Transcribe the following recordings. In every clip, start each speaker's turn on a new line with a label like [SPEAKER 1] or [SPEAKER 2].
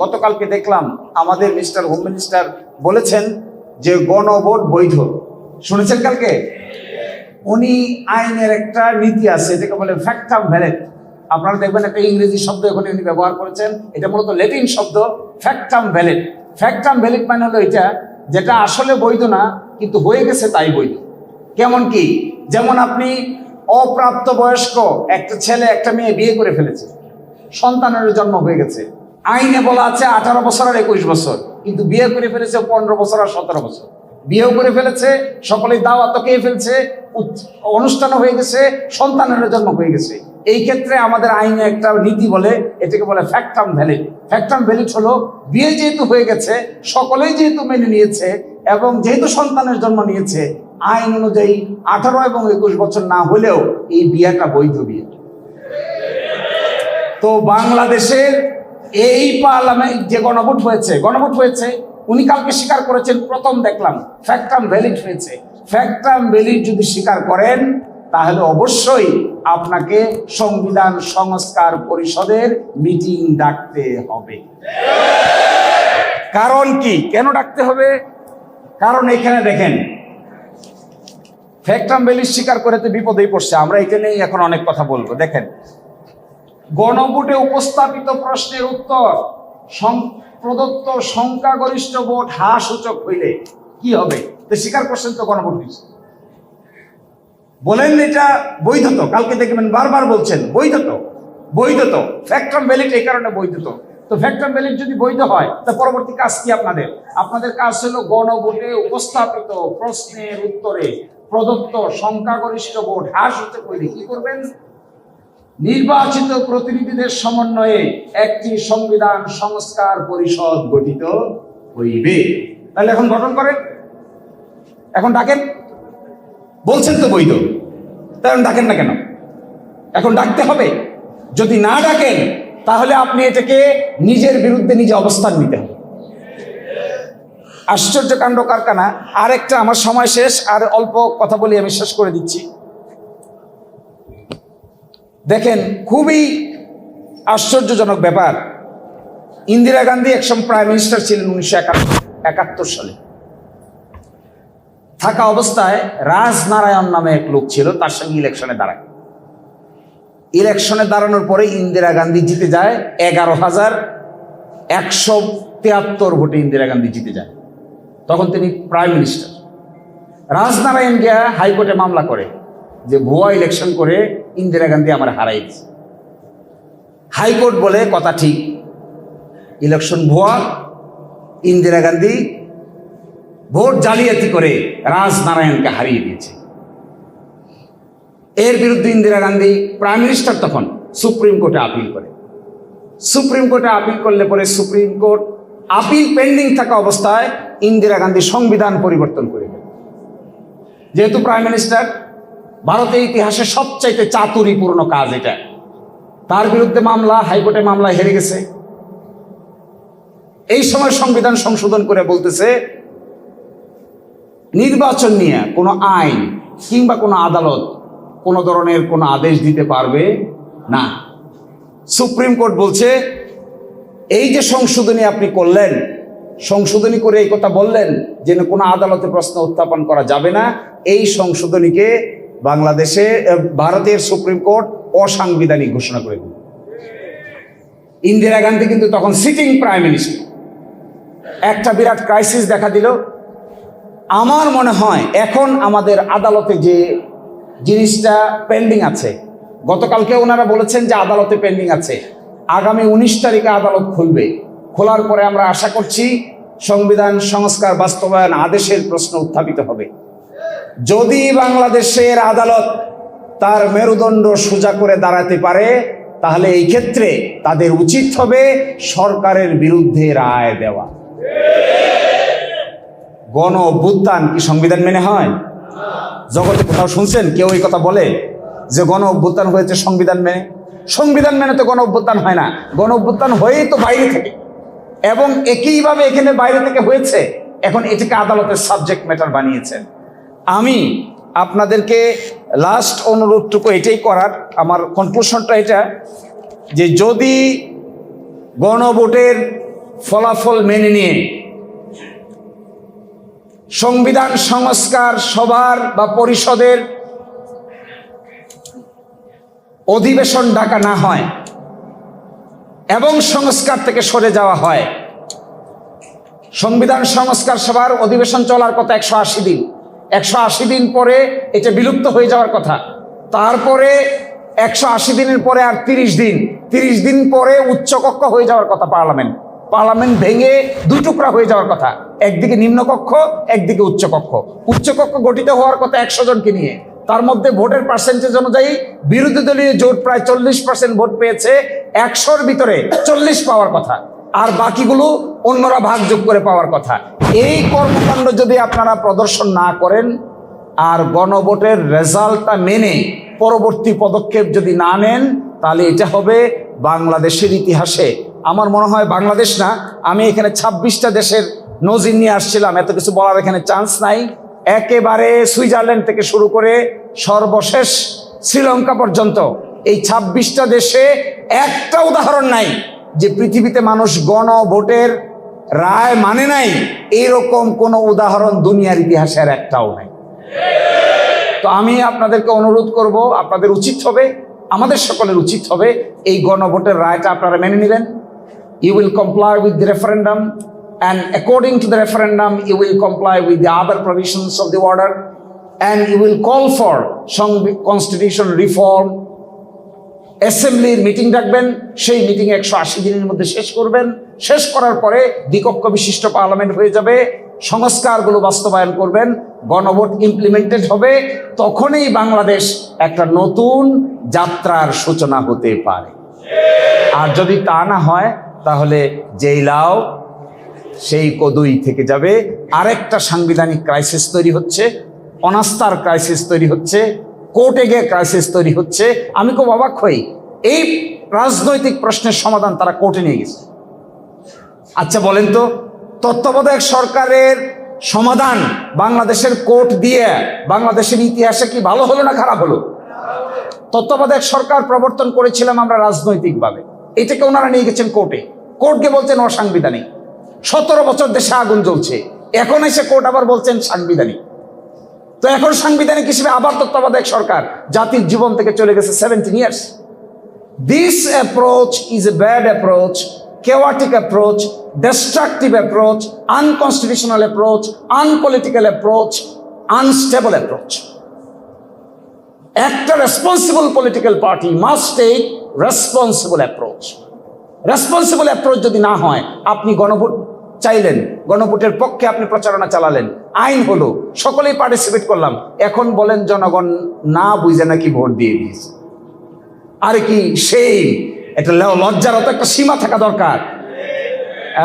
[SPEAKER 1] গতকালকে দেখলাম আমাদের মিস্টার হোম মিনিস্টার বলেছেন যে গণভোট বৈধ। শুনেছেন কালকে? উনি আইনের একটা নীতি আছে যেটাকে বলে ফ্যাক্টাম ভ্যালেট। আপনারা দেখবেন একটা ইংরেজি শব্দ এখন উনি ব্যবহার করেছেন, এটা মূলত ল্যাটিন শব্দ ফ্যাক্টাম ভ্যালেট। ফ্যাক্টাম ভ্যালেট মানে হলো এটা যেটা আসলে বৈধ না কিন্তু হয়ে গেছে তাই বৈধ। কেমন কি? যেমন আপনি অপ্রাপ্ত বয়স্ক একটা ছেলে একটা মেয়ে বিয়ে করে ফেলেছে, সন্তানের জন্ম হয়ে গেছে, আইনে বলা আছে 18 বছর আর 21 বছর, কিন্তু বিয়ে করে ফেলেছে 15 বছর আর 17 বছর। বিয়েও করে ফেলেছে, সকলেই দাওয়াত খেয়ে ফেলছে, অনুষ্ঠানও হয়ে গেছে, সন্তানের জন্ম হয়ে গেছে। এই ক্ষেত্রে আমাদের আইনে একটা নীতি বলে, এটাকে বলে ফ্যাক্টাম ভ্যালিড। ফ্যাক্টাম ভ্যালিড হলো বিয়ে যেহেতু হয়ে গেছে, সকলেই যেহেতু মেনে নিয়েছে এবং যেহেতু সন্তানের জন্ম নিয়েছে, আইন অনুযায়ী 18 এবং 21 বছর না হলেও এই বিয়েটা বৈধ বিয়ে। তো বাংলাদেশের এই পার্লামেন্ট যে গণভোট হয়েছে, উনি কালকে স্বীকার করেছেন, প্রথম দেখলাম ফ্যাক্টাম ভ্যালিড হয়েছে। ফ্যাক্টাম ভ্যালিড যদি স্বীকার করেন তাহলে অবশ্যই আপনাকে সংবিধান সংস্কার পরিষদের মিটিং ডাকতে হবে। কারণ কি, কেন ডাকতে হবে? কারণ এখানে দেখেন, ফ্যাক্টাম ভ্যালিড স্বীকার করে তো বিপদেই পড়ছে। আমরা এটা নিয়ে এখন অনেক কথা বলবো। দেখেন, গণভোটে উপস্থাপিত প্রশ্নের উত্তর প্রদত্ত সংখ্যাগরিষ্ঠ ভোট সূচক হইলে কি হবে? তো স্বীকার করছেন তো গণভোট হয়েছে, বলেন এটা বৈধ তো। কালকে দেখবেন বারবার বলছেন বৈধ তো ফ্যাক্টাম ভ্যালিড এই কারণে বৈধ তো ফ্যাক্টাম ভ্যালিড যদি বৈধ হয় তা পরবর্তী কাজ কি আপনাদের কাজ হলো গণভোটে উপস্থাপিত প্রশ্নের উত্তরে প্রদত্ত সংখ্যাগরিষ্ঠ ভোট সূচক হইলে কি করবেন? নির্বাচিত প্রতিনিধিদের সমন্বয়ে একটি সংবিধান সংস্কার পরিষদ গঠিত হইবে। তাহলে এখন গঠন করেন, এখন ডাকেন। বলছেন তো বৈধ, তাই ডাকেন না কেন? এখন ডাকতে হবে। যদি না ডাকেন তাহলে আপনি এটাকে নিজের বিরুদ্ধে নিজে অবস্থান নিতে হবে। আশ্চর্য কাণ্ড কারখানা। আরেকটা, আমার সময় শেষ, আর অল্প কথা বলি, আমি শেষ করে দিচ্ছি। দেখেন, খুবই আশ্চর্যজনক ব্যাপার। ইন্দিরা গান্ধী একসময় প্রাইম মিনিস্টার ছিলেন 1971 সালে। থাকা অবস্থায় রাজনারায়ণ নামে এক লোক ছিল, তার সঙ্গে ইলেকশনে দাঁড়ায়। ইলেকশনে দাঁড়ানোর পরে ইন্দিরা গান্ধী জিতে যায় 11,173 ভোটে ইন্দিরা গান্ধী জিতে যায়। তখন তিনি প্রাইম মিনিস্টার। রাজনারায়ণ গিয়া হাইকোর্টে মামলা করে যে ভুয়া ইলেকশন করে ইন্দিরা গান্ধী আমার হারাই দিয়েছে। হাইকোর্ট বলে কথা ঠিক, ইলেকশন ভুয়া, ইন্দিরা গান্ধী ভোট জালিয়াতি করে রাজনারায়ণকে হারিয়ে দিয়েছে। এর বিরুদ্ধে ইন্দিরা গান্ধী প্রাইম মিনিস্টার তখন সুপ্রিম কোর্টে আপিল করে। সুপ্রিম কোর্টে আপিল করলে পরে সুপ্রিম কোর্ট আপিল পেন্ডিং থাকা অবস্থায় ইন্দিরা গান্ধী সংবিধান পরিবর্তন করে দেন। যেহেতু প্রাইম মিনিস্টার, ভারতের ইতিহাসে সবচাইতে চাতুরীপূর্ণ কাজ এটা। তার বিরুদ্ধে মামলা, হাইকোর্টে মামলা হেরে গেছে। এই সময় সংবিধান সংশোধন করে বলতেছে নির্বাচন নিয়ে কোনো আইন কিংবা কোনো আদালত কোনো ধরনের কোনো আদেশ দিতে পারবে না। সুপ্রিম কোর্ট বলছে এই যে সংশোধনী আপনি করলেন, সংশোধনী করে এই কথা বললেন যে কোনো আদালতে প্রশ্ন উত্থাপন করা যাবে না, এই সংশোধনীকে ভারতের সুপ্রিম কোর্ট অসাংবিধানিক ঘোষণা করে দিল। ইন্দিরা গান্ধী কিন্তু তখন সিটিং প্রাইম মিনিস্টার। একটা বিরাট ক্রাইসিস দেখা দিল। আমার মনে হয় এখন আমাদের আদালতে যে জিনিসটা পেন্ডিং আছে, গতকালকে ওনারা বলেছেন যে আদালতে পেন্ডিং আছে, আগামী 19 তারিখে আদালত খুলবে। খোলার পরে আমরা আশা করছি সংবিধান সংস্কার বাস্তবায়ন আদেশের প্রশ্ন উত্থাপিত হবে। যদি বাংলাদেশের আদালত তার মেরুদণ্ড সোজা করে দাঁড়াতে পারে তাহলে এই ক্ষেত্রে তাদের উচিত হবে সরকারের বিরুদ্ধে রায় দেওয়া। গণ অভ্যুত্থান কি সংবিধান মেনে হয়? জগতে কোথাও শুনছেন কেউ এই কথা বলে যে গণ অভ্যুত্থান হয়েছে সংবিধান মেনে? সংবিধান মেনে তো গণ অভ্যুত্থান হয় না। গণ অভ্যুত্থান হয়েই তো বাইরে থেকে, এবং একইভাবে এখানে বাইরে থেকে হয়েছে। এখন এটাকে আদালতের সাবজেক্ট ম্যাটার বানিয়েছেন। আমি আপনাদেরকে লাস্ট অনুরোধটুকু এটাই করার, আমার কনক্লুশনটা এটা যে যদি গণভোটের ফলাফল মেনে নিয়ে সংবিধান সংস্কার সভার বা পরিষদের অধিবেশন ডাকা না হয় এবং সংস্কার থেকে সরে যাওয়া হয়, সংবিধান সংস্কার সভার অধিবেশন চলার কথা 180 দিন, 180 দিন পরে এটা বিলুপ্ত হয়ে যাওয়ার কথা, তারপরে 180 দিনের পরে আর 30 দিন পরে উচ্চকক্ষ হয়ে যাওয়ার কথা, পার্লামেন্ট ভেঙে দুই টুকরা হয়ে যাওয়ার কথা, একদিকে নিম্নকক্ষ একদিকে উচ্চকক্ষ গঠিত হওয়ার কথা 100 জনকে নিয়ে, তার মধ্যে ভোটের পার্সেন্টেজ অনুযায়ী বিরোধী দলীয় জোট প্রায় 40% ভোট পেয়েছে, 100-র ভিতরে 40 পাওয়ার কথা, আর বাকিগুলো অন্যরা ভাগযোগ করে পাওয়ার কথা। এই কর্মকাণ্ড যদি আপনারা প্রদর্শন না করেন আর গণভোটের রেজাল্টটা মেনে পরবর্তী পদক্ষেপ যদি না নেন, তাহলে এটা হবে বাংলাদেশের ইতিহাসে, আমার মনে হয় বাংলাদেশ না, আমি এখানে 26টা দেশের নজির নিয়ে আসছিলাম, এত কিছু বলার এখানে চান্স নাই, একেবারে সুইজারল্যান্ড থেকে শুরু করে সর্বশেষ শ্রীলঙ্কা পর্যন্ত এই 26টা দেশে একটা উদাহরণ নাই যে পৃথিবীতে মানুষ গণভোটের রায় মানে নাই, এরকম কোনো উদাহরণ দুনিয়ার ইতিহাসের একটাও নাই। তো আমি আপনাদেরকে অনুরোধ করব, আপনাদের উচিত হবে, আমাদের সকলের উচিত হবে এই গণভোটের রায়টা আপনারা মেনে নেবেন। You will comply with the referendum, and according to the referendum you will comply with the other provisions of the order, and you will call for some constitution reform. অ্যাসেম্বলির মিটিং ডাকবেন, সেই মিটিং 180 দিনের মধ্যে শেষ করবেন, শেষ করার পরে দ্বিকক্ষ বিশিষ্ট পার্লামেন্ট হয়ে যাবে, সংস্কারগুলো বাস্তবায়ন করবেন, গণভোট ইমপ্লিমেন্টেড হবে, তখনই বাংলাদেশ একটা নতুন যাত্রার সূচনা হতে পারে। আর যদি তা না হয় তাহলে যেই লাও সেই কদুই থেকে যাবে, আরেকটা সাংবিধানিক ক্রাইসিস তৈরি হচ্ছে, অনাস্থার ক্রাইসিস তৈরি হচ্ছে, কোর্টে গিয়ে ক্রাইসিস তৈরি হচ্ছে। আমি খুব অবাক হই, এই রাজনৈতিক প্রশ্নের সমাধান তারা কোর্টে নিয়ে গেছে। আচ্ছা বলেন তো, তত্ত্বাবধায়ক সরকারের সমাধান বাংলাদেশের কোর্ট দিয়ে বাংলাদেশের ইতিহাসে কি ভালো হলো না খারাপ হলো? তত্ত্বাবধায়ক সরকার প্রবর্তন করেছিলাম আমরা রাজনৈতিকভাবে, এটাকে ওনারা নিয়ে গেছেন কোর্টে, কোর্টকে বলছেন অসাংবিধানিক। 17 বছর দেশে আগুন জ্বলছে, এখন এসে কোর্ট আবার বলছেন সাংবিধানিক। তো এখন সাংবিধানিক হিসেবে আবার তত্ত্বাবধায়ক সরকার জাতির জীবন থেকে চলে গেছে 17 years। This approach is a bad approach, chaotic approach, destructive approach, unconstitutional approach, unpolitical approach, unstable approach. একটা responsible political party must take responsible approach. Responsible approach যদি না হয়, আপনি গণভোট চাইলেন, গণভোটের পক্ষে আপনি প্রচারণা চালালেন, আইন হলো, সকলেই পার্টিসিপেট করলাম, এখন বলেন জনগণ না বুঝে নাকি ভোট দিয়ে দিয়েছে। আরে কি সেই এটা লজ্জারও তো একটা সীমা থাকা দরকার,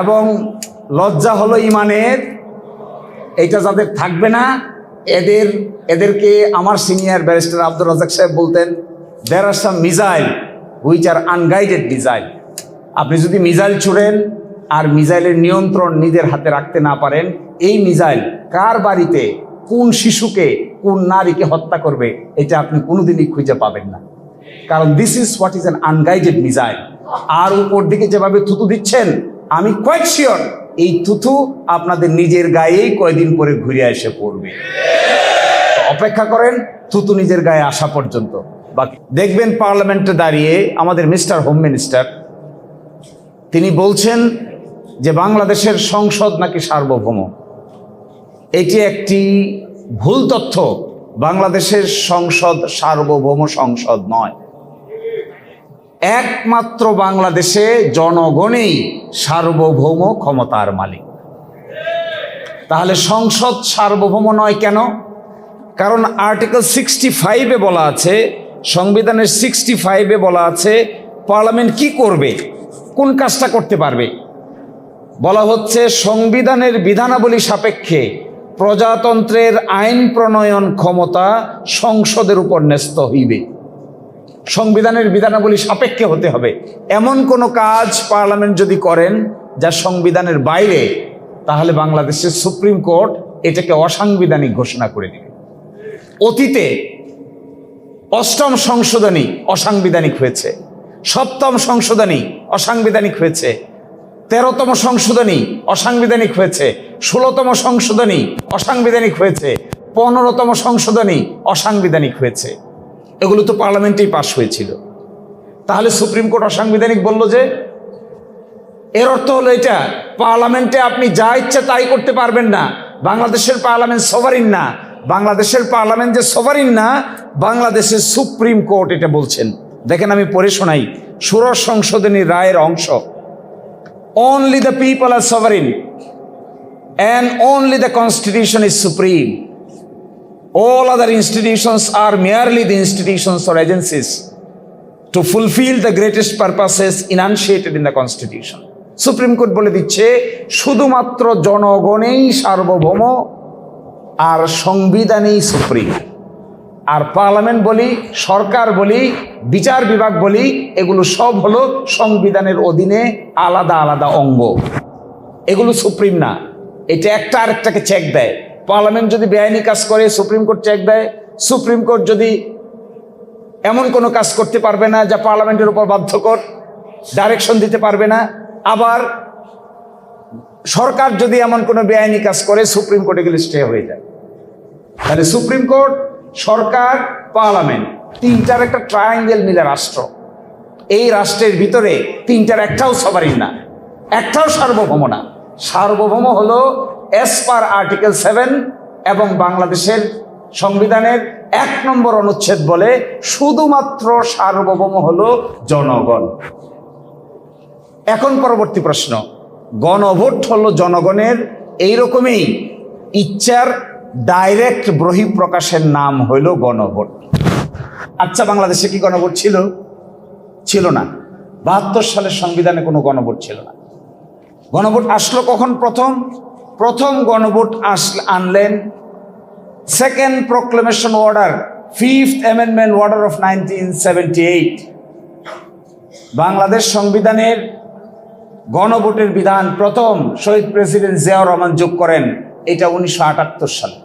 [SPEAKER 1] এবং লজ্জা হলো ইমানের, এইটা যাদের থাকবে না এদেরকে আমার সিনিয়র ব্যারিস্টার আব্দুর রাজ্জাক সাহেব বলতেন, there are some missile which are unguided missile। আপনি যদি মিসাইল ছুড়েন আর মিসাইলের নিয়ন্ত্রণ নিজের হাতে রাখতে না পারেন, এই মিসাইল কার বাড়িতে কোন শিশুকে কোন নারীকে হত্যা করবে এটা আপনি কোনোদিনই খুঁজে পাবেন না, কারণ this is what is an unguided missile. আর উপর দিকে যেভাবে থুতু দিচ্ছেন, আমি কোয়াইট শিওর এই থুতু আপনাদের নিজের গায়েই কয়দিন পরে ঘুরে এসে পড়বে। অপেক্ষা করেন থুতু নিজের গায়ে আসা পর্যন্ত। বাকি দেখবেন পার্লামেন্টে দাঁড়িয়ে আমাদের মিস্টার হোম মিনিস্টার তিনি বলছেন যে বাংলাদেশের সংসদ নাকি সার্বভৌম। এটি একটি ভুল তথ্য, বাংলাদেশের সংসদ সার্বভৌম সংসদ নয়, একমাত্র বাংলাদেশে জনগণই সার্বভৌম ক্ষমতার মালিক। তাহলে সংসদ সার্বভৌম নয় কেন? কারণ আর্টিকেল 65-এ বলা আছে, সংবিধানের 65-এ বলা আছে পার্লামেন্ট কি করবে, কোন কাজটা করতে পারবে। বলা হচ্ছে সংবিধানের বিধানাবলী সাপেক্ষে প্রজাতন্ত্রের আইন প্রণয়ন ক্ষমতা সংসদের উপর ন্যস্ত হইবে। সংবিধানের বিধানাবলী সাপেক্ষে হতে হবে। এমন কোনো কাজ পার্লামেন্ট যদি করেন যা সংবিধানের বাইরে, তাহলে বাংলাদেশের সুপ্রিম কোর্ট এটাকে অসাংবিধানিক ঘোষণা করে দেবে। অতীতে 8ম সংশোধনী অসাংবিধানিক হয়েছে, 7ম সংশোধনী অসাংবিধানিক হয়েছে, 13তম সংশোধনী অসাংবিধানিক হয়েছে, 16তম সংশোধনী অসাংবিধানিক হয়েছে, 15তম সংশোধনী অসাংবিধানিক হয়েছে। এগুলো তো পার্লামেন্টেই পাশ হয়েছিল। তাহলে সুপ্রিম কোর্ট অসাংবিধানিক বলল যে, এর অর্থ হলো এটা, পার্লামেন্টে আপনি যা ইচ্ছা তাই করতে পারবেন না। বাংলাদেশের পার্লামেন্ট সভারিন না। বাংলাদেশের পার্লামেন্ট যে সভারিন না, বাংলাদেশের সুপ্রিম কোর্ট এটা বলছেন। দেখেন, আমি পড়ে শোনাই ষোড়শ সংশোধনীর রায়ের অংশ। Only the people are sovereign and only the constitution is supreme. All other institutions are merely the institutions or agencies to fulfill the greatest purposes enunciated in the constitution. Supreme court বলে দিচ্ছে শুধুমাত্র জনগণেই সার্বভৌম আর সংবিধানেই supreme. আর parliament বলি, সরকার বলি, বিচার বিভাগ বলি, এগুলো সব হলো সংবিধানের অধীনে আলাদা আলাদা অঙ্গ। এগুলো সুপ্রিম না। এটা একটা আরেকটাকে চেক দেয়। পার্লামেন্ট যদি বেআইনি কাজ করে, সুপ্রিম কোর্ট চেক দেয়। সুপ্রিম কোর্ট যদি এমন কোনো কাজ করতে পারবে না যা পার্লামেন্টের উপর বাধ্যকর, ডাইরেকশন দিতে পারবে না। আবার সরকার যদি এমন কোনো বেআইনি কাজ করে, সুপ্রিম কোর্টে গেলে স্টে হয়ে যায়। তাহলে সুপ্রিম কোর্ট, সরকার, পার্লামেন্ট, তিনটার একটা ট্রায়াঙ্গেল মিলে রাষ্ট্র। এই রাষ্ট্রের ভিতরে তিনটার একটাও সভারিন না, একটাও সার্বভৌম না। সার্বভৌম হলো এস পার আর্টিকেল 7 এবং বাংলাদেশের সংবিধানের 1 নম্বর অনুচ্ছেদ বলে শুধুমাত্র সার্বভৌম হলো জনগণ। এখন পরবর্তী প্রশ্ন, গণভোট হলো জনগণের এইরকমই ইচ্ছার ডাইরেক্ট বহিঃপ্রকাশের নাম হইল গণভোট। আচ্ছা, বাংলাদেশে কি গণভোট ছিল? ছিল না। 72 সালের সংবিধানে কোনো গণভোট ছিল না। গণভোট আসলো কখন? প্রথম গণভোট আনলেন second proclamation order, 5th amendment order of 1978। Bangladesh সংবিধানের গণভোটের বিধান প্রথম শহীদ প্রেসিডেন্ট জিয়াউর রহমান যোগ করেন। এটা 1978 সালে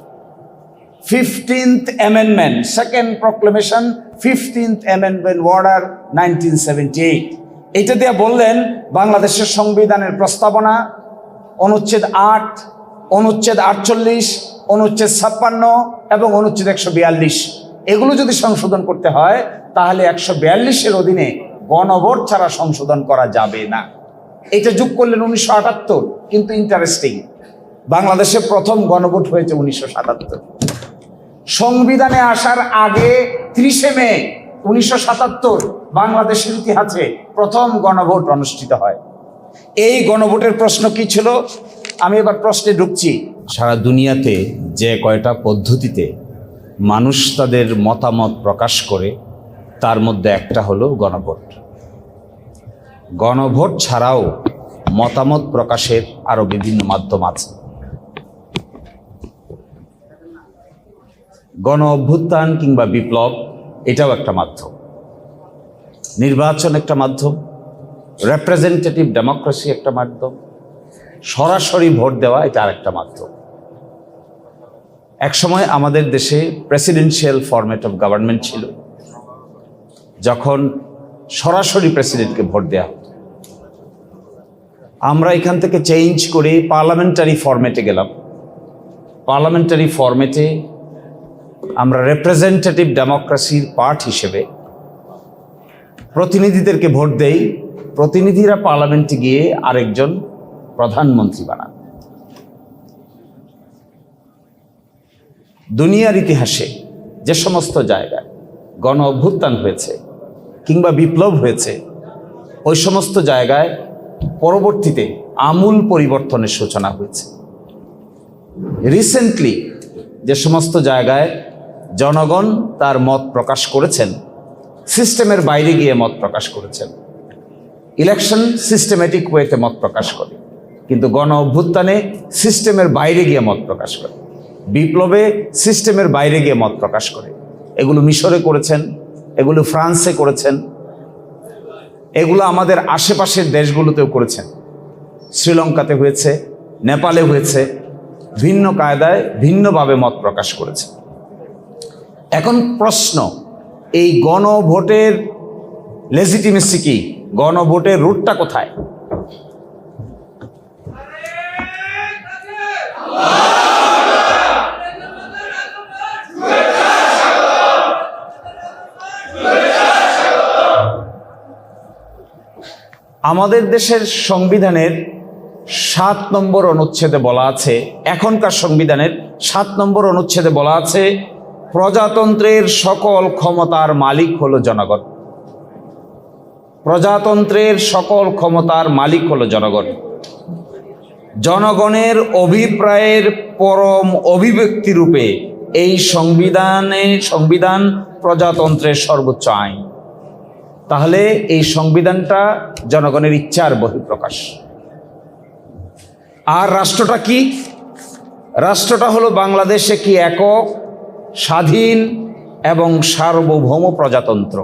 [SPEAKER 1] 15th amendment, second proclamation, 15th amendment order 1978। এটা দিয়ে বললেন বাংলাদেশের সংবিধানের প্রস্তাবনা, অনুচ্ছেদ 8, অনুচ্ছেদ 48, অনুচ্ছেদ 56 এবং অনুচ্ছেদ 142, এগুলো যদি সংশোধন করতে হয় তাহলে 142-এর অধীনে গণভোট ছাড়া সংশোধন করা যাবে না। এটা যোগ করলেন 1978। কিন্তু ইন্টারেস্টিং, বাংলাদেশে প্রথম গণভোট হয়েছে 1977। সংবিধানে আসার আগে 30শে মে 1977 বাংলাদেশের ইতিহাসে প্রথম গণভোট অনুষ্ঠিত হয়। এই গণভোটের প্রশ্ন কি ছিল? আমি এবার প্রশ্নে ঢুকছি। সারা দুনিয়াতে যে কয়টা পদ্ধতিতে মানুষ তাদের মতামত প্রকাশ করে, তার মধ্যে একটা হলো গণভোট। গণভোট ছাড়াও মতামত প্রকাশের আরো বিভিন্ন মাধ্যম আছে। গণ অভ্যুত্থান কিংবা বিপ্লব, এটাও একটা মাধ্যম। নির্বাচন একটা মাধ্যম, রিপ্রেজেন্টেটিভ ডেমোক্রেসি একটা মাধ্যম, সরাসরি ভোট দেওয়া এটা আরেকটা মাধ্যম। একসময় আমাদের দেশে প্রেসিডেন্সিয়াল ফরম্যাট অফ গভর্নমেন্ট ছিল, যখন সরাসরি প্রেসিডেন্টকে ভোট দেওয়া হতো। আমরা এখান থেকে চেঞ্জ করে পার্লামেন্টারি ফরম্যাটে গেলাম। পার্লামেন্টারি ফরম্যাটে আমরা রিপ্রেজেন্টেটিভ ডেমোক্রেসির পার্ট হিসেবে প্রতিনিধিদেরকে ভোট দেই। প্রতিনিধিরা পার্লামেন্টে গিয়ে আরেকজন প্রধানমন্ত্রী বানান। দুনিয়ার ইতিহাসে যে সমস্ত জায়গায় গণ অভ্যুত্থান হয়েছে কিংবা বিপ্লব হয়েছে, ওই সমস্ত জায়গায় পরবর্তীতে আমূল পরিবর্তনের সূচনা হয়েছে। রিসেন্টলি যে সমস্ত জায়গায় জনগণ তার মত প্রকাশ করেছেন, সিস্টেমের বাইরে গিয়ে মত প্রকাশ করেছেন। ইলেকশন সিস্টেমেটিক ওয়েতে মত প্রকাশ করে, কিন্তু গণ অভ্যুত্থানে সিস্টেমের বাইরে গিয়ে মত প্রকাশ করে। বিপ্লবে সিস্টেমের বাইরে গিয়ে মত প্রকাশ করে। এগুলো মিশরে করেছেন, এগুলো ফ্রান্সে করেছেন, এগুলো আমাদের আশেপাশের দেশগুলোতেও করেছেন। শ্রীলঙ্কাতে হয়েছে, নেপালে হয়েছে, ভিন্ন কায়দায় ভিন্নভাবে মত প্রকাশ করেছে। এখন প্রশ্ন, এই গণভোটের লেজিটিমেসি কি? গণভোটের রুটটা কোথায়? আমাদের দেশের সংবিধানের 7 নম্বর অনুচ্ছেদে বলা আছে, এখনকার সংবিধানের 7 নম্বর অনুচ্ছেদে বলা আছে, প্রজাতন্ত্রের সকল ক্ষমতার মালিক হলো জনগণ। প্রজাতন্ত্রের সকল ক্ষমতার মালিক হলো জনগণ। জনগণের অভিপ্রায়ের পরম অভিব্যক্তি রূপে এই সংবিধান প্রজাতন্ত্রের সর্বোচ্চ আইন। তাহলে এই সংবিধানটা জনগণের ইচ্ছার বহিঃপ্রকাশ। আর রাষ্ট্রটা কি? রাষ্ট্রটা হলো বাংলাদেশে কি একক, স্বাধীন এবং সার্বভৌম প্রজাতন্ত্র।